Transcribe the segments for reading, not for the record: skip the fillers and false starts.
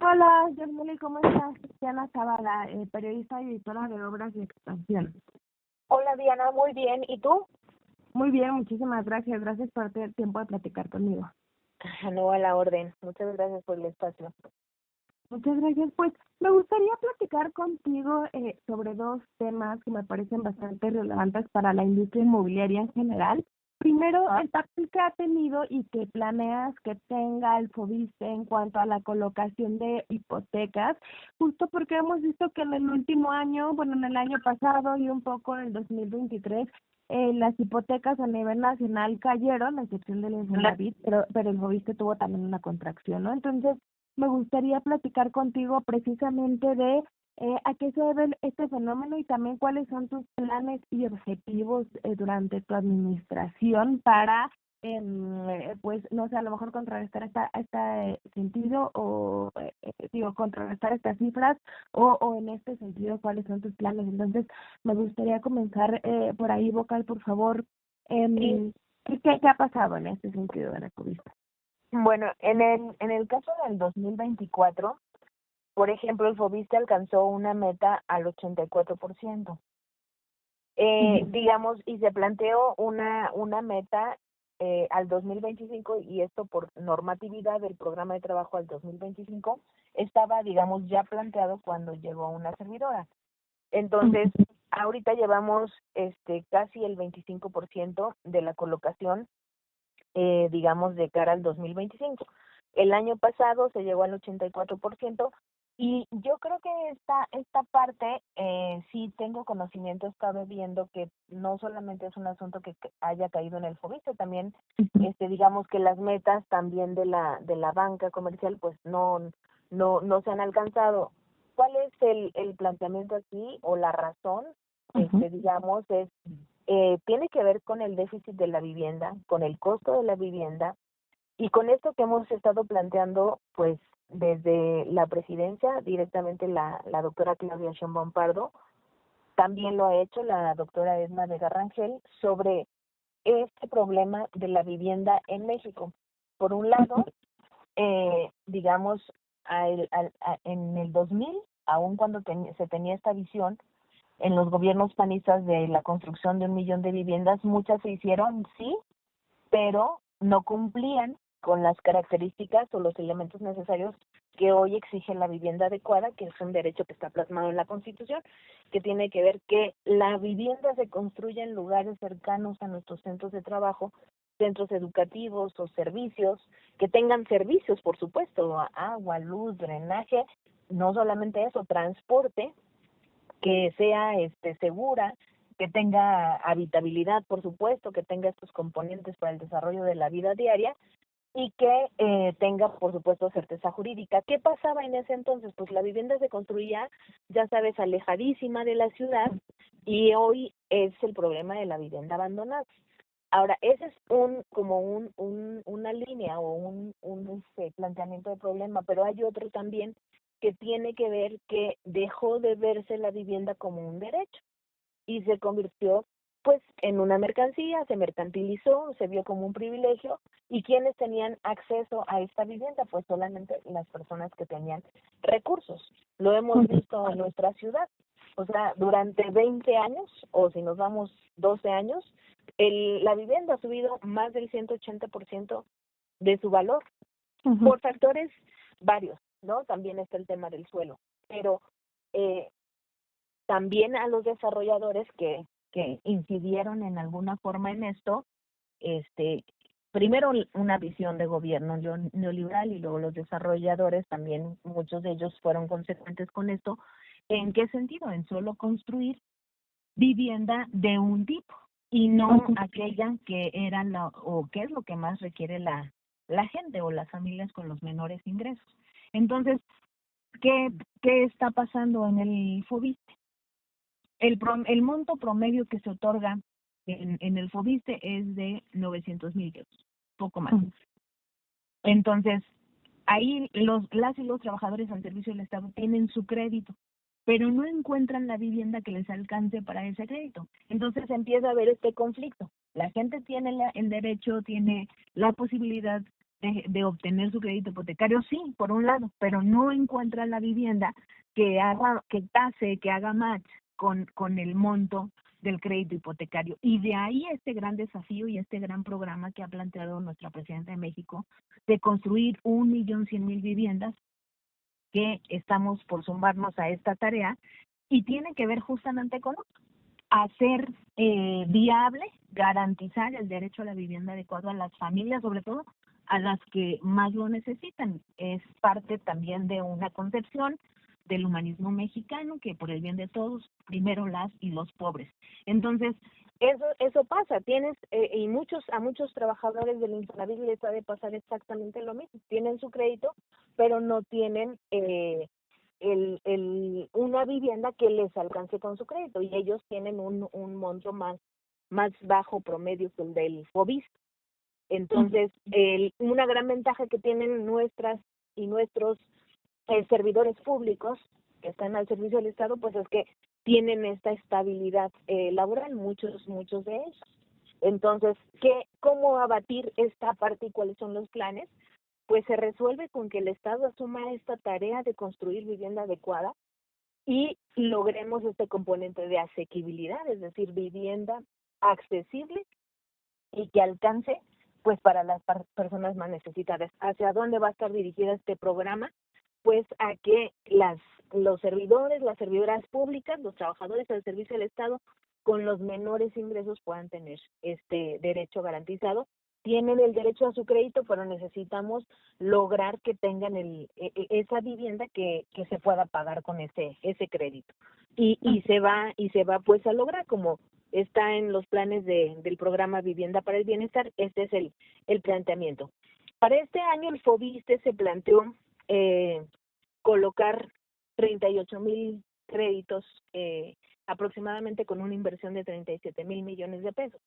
Hola, Yermeli, ¿cómo estás? Diana Zavala, periodista y editora de Obras de Expansión. Hola Diana, muy bien. ¿Y tú? Muy bien, muchísimas gracias. Gracias por tener tiempo de platicar conmigo. No, a la orden. Muchas gracias por el espacio. Muchas gracias. Pues me gustaría platicar contigo sobre dos temas que me parecen bastante relevantes para la industria inmobiliaria en general. Primero, el papel que ha tenido y que planeas que tenga el FOBISTE en cuanto a la colocación de hipotecas, justo porque hemos visto que en el último año, bueno, en el año pasado y un poco en el 2023, las hipotecas a nivel nacional cayeron, a excepción del Infonavit, pero el FOBISTE tuvo también una contracción, ¿no? Entonces, me gustaría platicar contigo precisamente de a qué se debe este fenómeno y también cuáles son tus planes y objetivos durante tu administración para, pues, no sé, a lo mejor contrarrestar este sentido o, contrarrestar estas cifras o en este sentido, cuáles son tus planes. Entonces, me gustaría comenzar por ahí, Vocal, por favor. Sí. ¿Qué ha pasado en este sentido de la COVID? Bueno, en el caso del 2024, por ejemplo, el FOBISTE alcanzó una meta al 84%. Digamos, y se planteó una meta al 2025, y esto por normatividad del programa de trabajo al 2025, estaba, digamos, ya planteado cuando llegó una servidora. Entonces, ahorita llevamos casi el 25% de la colocación, digamos, de cara al 2025. El año pasado se llegó al 84%, y yo creo que esta parte, sí tengo conocimiento, he estado viendo que no solamente es un asunto que haya caído en el FOBISTE, también, digamos que las metas también de la banca comercial, pues no se han alcanzado. ¿Cuál es el planteamiento aquí o la razón? Digamos, tiene que ver con el déficit de la vivienda, con el costo de la vivienda, y con esto que hemos estado planteando, pues, desde la presidencia, directamente la doctora Claudia Sheinbaum Pardo, también lo ha hecho la doctora Edna Vega Rangel, sobre este problema de la vivienda en México. Por un lado, digamos, en el 2000, aun cuando se tenía esta visión, en los gobiernos panistas de la construcción de 1 millón de viviendas, muchas se hicieron, sí, pero no cumplían con las características o los elementos necesarios que hoy exige la vivienda adecuada, que es un derecho que está plasmado en la Constitución, que tiene que ver que la vivienda se construya en lugares cercanos a nuestros centros de trabajo, centros educativos o servicios, que tengan servicios, por supuesto, agua, luz, drenaje, no solamente eso, transporte, que sea segura, que tenga habitabilidad, por supuesto, que tenga estos componentes para el desarrollo de la vida diaria, y que tenga, por supuesto, certeza jurídica. ¿Qué pasaba en ese entonces? Pues la vivienda se construía, ya sabes, alejadísima de la ciudad, y hoy es el problema de la vivienda abandonada. Ahora, ese es una línea o un planteamiento de problema, pero hay otro también que tiene que ver que dejó de verse la vivienda como un derecho y se convirtió, pues, en una mercancía, se mercantilizó, se vio como un privilegio. ¿Y quiénes tenían acceso a esta vivienda? Pues solamente las personas que tenían recursos. Lo hemos visto en nuestra ciudad. O sea, durante 20 años, o si nos vamos 12 años, la vivienda ha subido más del 180% de su valor, por factores varios, ¿no? También está el tema del suelo, pero también a los desarrolladores que incidieron en alguna forma en esto, primero una visión de gobierno neoliberal, y luego los desarrolladores también, muchos de ellos fueron consecuentes con esto. ¿En qué sentido? En solo construir vivienda de un tipo y no aquella que era o que es lo que más requiere la gente o las familias con los menores ingresos. Entonces, ¿qué está pasando en el FOBISTE? El monto promedio que se otorga en el FOBISTE es de 900,000 euros, poco más. Entonces, ahí las y los trabajadores al servicio del Estado tienen su crédito, pero no encuentran la vivienda que les alcance para ese crédito. Entonces empieza a haber este conflicto. La gente tiene el derecho, tiene la posibilidad de obtener su crédito hipotecario, sí, por un lado, pero no encuentra la vivienda que haga match con el monto del crédito hipotecario. Y de ahí este gran desafío y este gran programa que ha planteado nuestra presidenta de México de construir 1.100.000 viviendas, que estamos por sumarnos a esta tarea, y tiene que ver justamente con hacer viable, garantizar el derecho a la vivienda adecuada a las familias, sobre todo a las que más lo necesitan. Es parte también de una concepción del humanismo mexicano, que por el bien de todos, primero las y los pobres. Entonces, eso pasa. Tienes y a muchos trabajadores del Infonavit les ha de pasar exactamente lo mismo. Tienen su crédito, pero no tienen una vivienda que les alcance con su crédito, y ellos tienen un monto más bajo promedio que el del FOBIST. Entonces, una gran ventaja que tienen nuestras y nuestros servidores públicos que están al servicio del Estado, pues es que tienen esta estabilidad laboral, muchos de ellos. Entonces, ¿cómo abatir esta parte y cuáles son los planes? Pues se resuelve con que el Estado asuma esta tarea de construir vivienda adecuada y logremos este componente de asequibilidad, es decir, vivienda accesible y que alcance pues para las personas más necesitadas. ¿Hacia dónde va a estar dirigida este programa? Pues a que los servidores, las servidoras públicas, los trabajadores al servicio del Estado con los menores ingresos puedan tener este derecho garantizado. Tienen el derecho a su crédito, pero necesitamos lograr que tengan esa vivienda que se pueda pagar con ese crédito. Y se va pues a lograr, como está en los planes del programa Vivienda para el Bienestar. Este es el planteamiento. Para este año el FOBISTE se planteó colocar 38,000 créditos aproximadamente, con una inversión de 37,000 millones de pesos.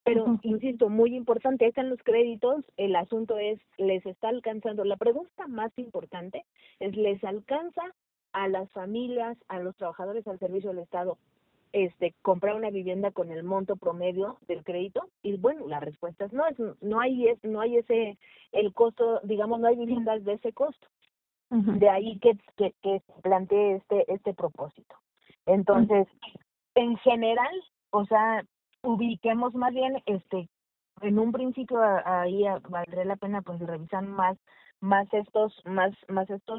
Pero, insisto, muy importante, están los créditos, el asunto es, ¿les está alcanzando? La pregunta más importante es, ¿les alcanza a las familias, a los trabajadores al servicio del Estado, comprar una vivienda con el monto promedio del crédito? Y bueno, la respuesta es no hay el costo, digamos, no hay viviendas de ese costo. De ahí que plantee este propósito. Entonces, en general, o sea, ubiquemos más bien, en un principio ahí valdría la pena pues revisar más estos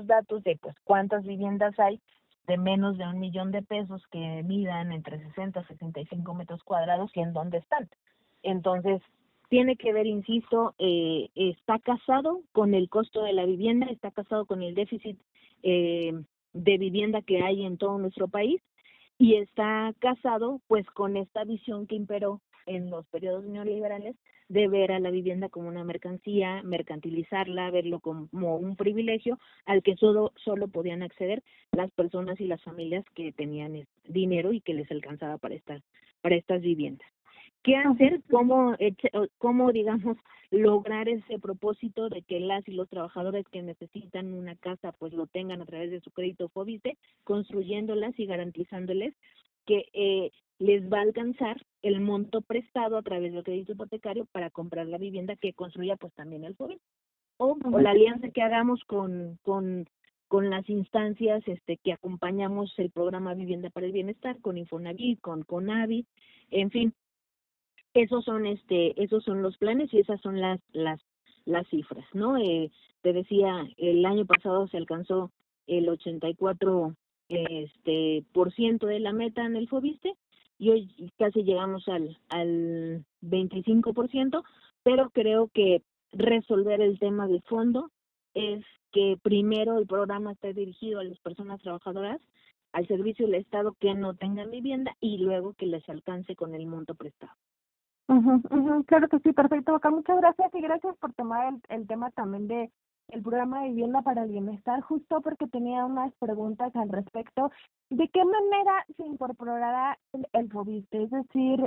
datos de pues cuántas viviendas hay de menos de 1 millón de pesos que midan entre 60 a 65 metros cuadrados y en dónde están. Entonces, tiene que ver, insisto, está casado con el costo de la vivienda, está casado con el déficit de vivienda que hay en todo nuestro país, y está casado pues con esta visión que imperó en los periodos neoliberales de ver a la vivienda como una mercancía, mercantilizarla, verlo como un privilegio al que solo podían acceder las personas y las familias que tenían dinero y que les alcanzaba para estas viviendas. ¿Qué hacer? ¿Cómo, digamos, lograr ese propósito de que las y los trabajadores que necesitan una casa pues lo tengan a través de su crédito FOBISTE, construyéndolas y garantizándoles que les va a alcanzar el monto prestado a través del crédito hipotecario para comprar la vivienda que construya pues también el FOBISTE? O la alianza que hagamos con las instancias que acompañamos el programa Vivienda para el Bienestar, con Infonavit, con CONAVI, en fin. Esos son los planes y esas son las cifras, ¿no? Te decía, el año pasado se alcanzó el 84% de la meta en el FOBISTE, y hoy casi llegamos al 25%, pero creo que resolver el tema de fondo es que primero el programa esté dirigido a las personas trabajadoras al servicio del Estado que no tengan vivienda, y luego que les alcance con el monto prestado. Claro que sí, perfecto, Boca. Muchas gracias, y gracias por tomar el tema también de el programa de Vivienda para el Bienestar, justo porque tenía unas preguntas al respecto. ¿De qué manera se incorporará el FOBISTE? Es decir,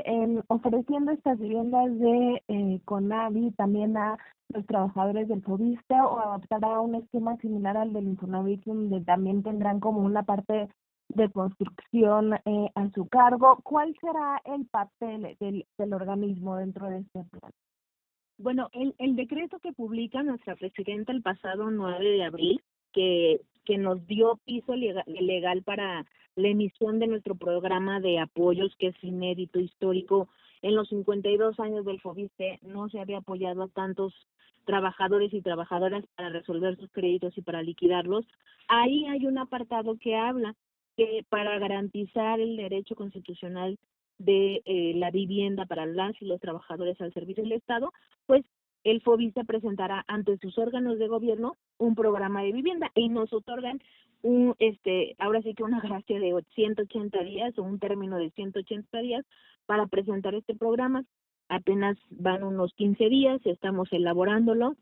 ofreciendo estas viviendas de CONAVI también a los trabajadores del FOBISTE, o adoptará un esquema similar al del Infonavit, donde también tendrán como una parte de construcción a su cargo. ¿Cuál será el papel del organismo dentro de este plan? Bueno, el decreto que publica nuestra presidenta el pasado 9 de abril, que nos dio piso legal para la emisión de nuestro programa de apoyos, que es inédito, histórico. En los 52 años del FOBISTE no se había apoyado a tantos trabajadores y trabajadoras para resolver sus créditos y para liquidarlos. Ahí hay un apartado que habla que para garantizar el derecho constitucional de la vivienda para las y los trabajadores al servicio del Estado, pues el FOBISTE presentará ante sus órganos de gobierno un programa de vivienda y nos otorgan ahora sí que una gracia de 180 días o un término de 180 días para presentar este programa. Apenas van unos 15 días, estamos elaborándolo,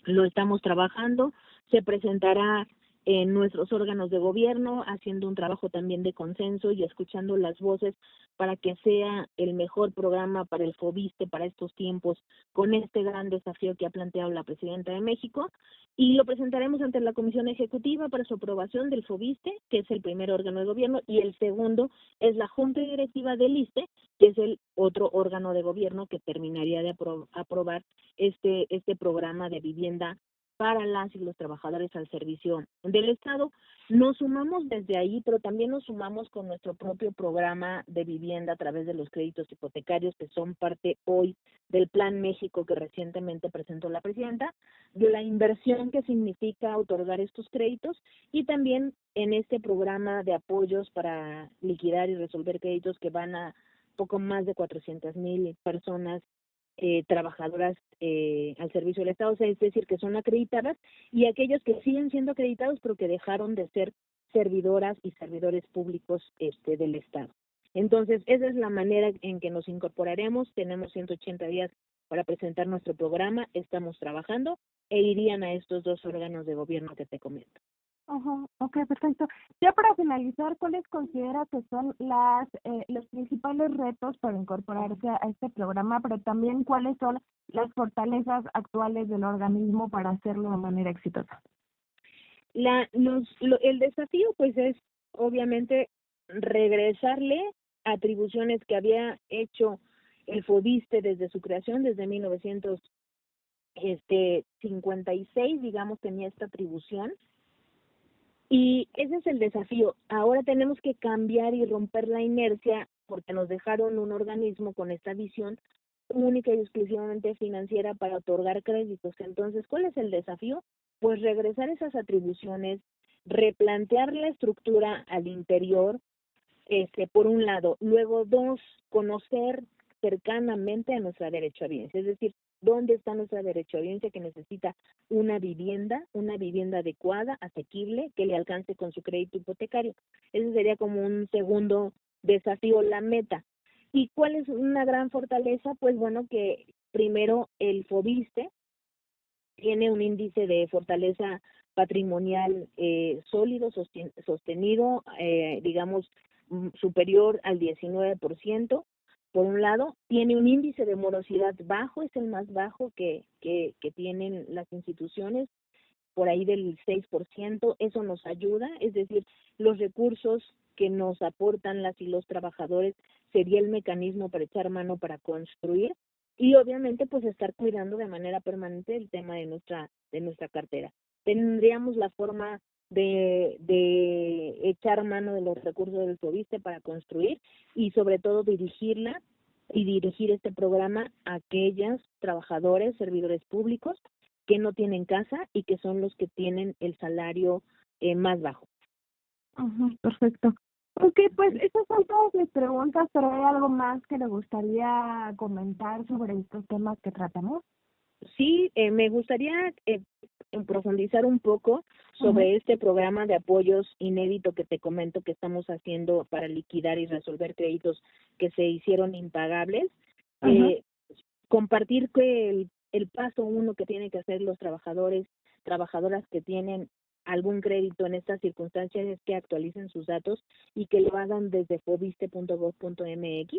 lo estamos trabajando, se presentará en nuestros órganos de gobierno, haciendo un trabajo también de consenso y escuchando las voces para que sea el mejor programa para el FOBISTE para estos tiempos, con este gran desafío que ha planteado la Presidenta de México, y lo presentaremos ante la Comisión Ejecutiva para su aprobación del FOBISTE, que es el primer órgano de gobierno, y el segundo es la Junta Directiva del ISSSTE, que es el otro órgano de gobierno que terminaría de aprobar este programa de vivienda para las y los trabajadores al servicio del Estado. Nos sumamos desde ahí, pero también nos sumamos con nuestro propio programa de vivienda a través de los créditos hipotecarios, que son parte hoy del Plan México que recientemente presentó la presidenta, de la inversión que significa otorgar estos créditos, y también en este programa de apoyos para liquidar y resolver créditos que van a poco más de 400,000 personas trabajadoras al servicio del Estado, o sea, es decir, que son acreditadas, y aquellos que siguen siendo acreditados pero que dejaron de ser servidoras y servidores públicos del Estado. Entonces, esa es la manera en que nos incorporaremos. Tenemos 180 días para presentar nuestro programa, estamos trabajando e irían a estos dos órganos de gobierno que te comento. Ajá, ok, perfecto. Ya para finalizar, ¿cuáles considera que son los principales retos para incorporarse a este programa, pero también cuáles son las fortalezas actuales del organismo para hacerlo de manera exitosa? El desafío, pues, es obviamente regresarle atribuciones que había hecho el FOBISTE desde su creación, desde 1956, digamos, tenía esta atribución. Y ese es el desafío. Ahora tenemos que cambiar y romper la inercia, porque nos dejaron un organismo con esta visión única y exclusivamente financiera para otorgar créditos. Entonces, ¿cuál es el desafío? Pues regresar esas atribuciones, replantear la estructura al interior, por un lado. Luego, dos, conocer cercanamente a nuestra derechohabiencia, es decir, dónde está nuestra derechohabiencia que necesita una vivienda adecuada, asequible, que le alcance con su crédito hipotecario. Ese sería como un segundo desafío, la meta. ¿Y cuál es una gran fortaleza? Pues bueno, que primero el FOBISTE tiene un índice de fortaleza patrimonial sólido, sostenido, digamos, superior al 19%. Por un lado, tiene un índice de morosidad bajo, es el más bajo que tienen las instituciones, por ahí del 6%. Eso nos ayuda, es decir, los recursos que nos aportan las y los trabajadores sería el mecanismo para echar mano para construir, y obviamente pues estar cuidando de manera permanente el tema de nuestra cartera. Tendríamos la forma de echar mano de los recursos del FOBISTE para construir y sobre todo dirigir este programa a aquellos trabajadores, servidores públicos que no tienen casa y que son los que tienen el salario más bajo. Ajá, perfecto. Ok, pues esas son todas mis preguntas, pero ¿hay algo más que le gustaría comentar sobre estos temas que tratamos? Sí, me gustaría profundizar un poco sobre este programa de apoyos inédito que te comento que estamos haciendo para liquidar y resolver créditos que se hicieron impagables. Compartir que el paso uno que tienen que hacer los trabajadores, trabajadoras que tienen algún crédito en estas circunstancias es que actualicen sus datos y que lo hagan desde fobiste.gov.mx,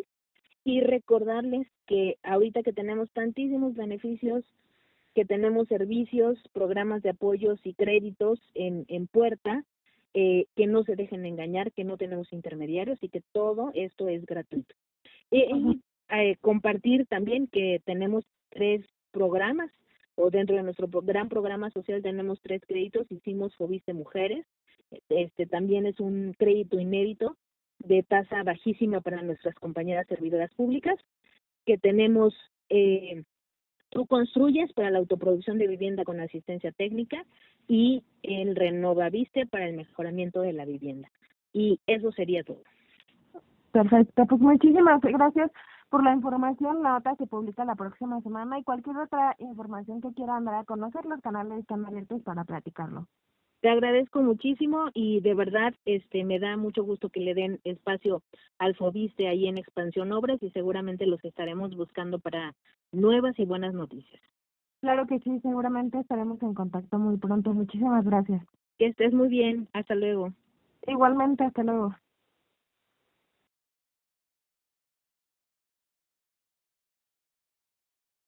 y recordarles que ahorita que tenemos tantísimos beneficios, que tenemos servicios, programas de apoyos y créditos en puerta, que no se dejen engañar, que no tenemos intermediarios y que todo esto es gratuito. Y compartir también que tenemos 3 programas, o dentro de nuestro gran programa social tenemos 3 créditos, hicimos Fobiste Mujeres, también es un crédito inédito de tasa bajísima para nuestras compañeras servidoras públicas, que tenemos Tú Construyes para la autoproducción de vivienda con asistencia técnica y el Renovaviste para el mejoramiento de la vivienda. Y eso sería todo. Perfecto, pues muchísimas gracias por la información. La nota se publica la próxima semana y cualquier otra información que quieran dar a conocer, los canales están abiertos para platicarlo. Te agradezco muchísimo y de verdad me da mucho gusto que le den espacio al Fobiste ahí en Expansión Obras y seguramente los estaremos buscando para nuevas y buenas noticias. Claro que sí, seguramente estaremos en contacto muy pronto. Muchísimas gracias. Que estés muy bien. Hasta luego. Igualmente, hasta luego.